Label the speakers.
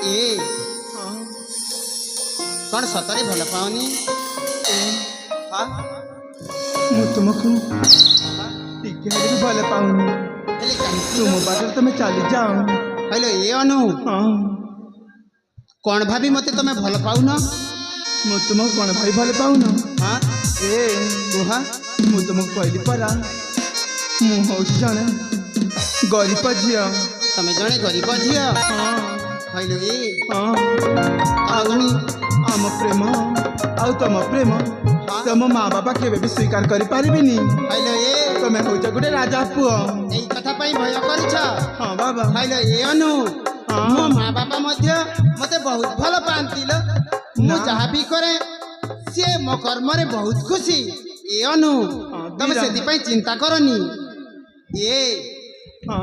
Speaker 1: ए कौन सतरे भल पाओनी
Speaker 2: ମୁଁ ତୁମକୁ ଟିକେ ହେଲେ ବି ଭଲ ପାଉନି। ତୁମ ବାଟରେ ତମେ ଚାଲି ଯାଅ।
Speaker 1: हेलो ए अनु
Speaker 2: ହଁ
Speaker 1: कौन भाभी मते तमे भल पाउन
Speaker 2: ମୁଁ ତୁମକୁ କ'ଣ ଭାଇ ଭଲ ପାଉନ?
Speaker 1: हाँ
Speaker 2: ଏ
Speaker 1: कुहा
Speaker 2: ମୁଁ ତୁମକୁ କହିଲି ପରା ମୁଁ ହେଉଛି ଜଣେ ଗରିବ ଝିଅ।
Speaker 1: तमे जने गरीब झिया
Speaker 2: ହଁ
Speaker 1: हेलो ए
Speaker 2: ହଁ
Speaker 1: ଆଉ
Speaker 2: ଆମ ପ୍ରେମ ଆଉ ତମ ପ୍ରେମ ତମ ମା ବାପା କେବେ ବି ସ୍ୱୀକାର କରିପାରିବେନି।
Speaker 1: हेलो ए
Speaker 2: ତମେ ହେଉଛ ଗୋଟେ ରାଜା ପୁଅ।
Speaker 1: एई कथा पई भय करिछ
Speaker 2: ହଁ ବାବା
Speaker 1: हेलो ए अनु
Speaker 2: हाँ।
Speaker 1: मो माँ बापा मध्य मते बहुत भल पांती लो मु
Speaker 2: ना।
Speaker 1: जहा भी करे से मो कर्म रे बहुत खुशी ए अनु
Speaker 2: हाँ,
Speaker 1: तमे
Speaker 2: दीरा।
Speaker 1: सेति पई चिंता करनी ए
Speaker 2: ହଁ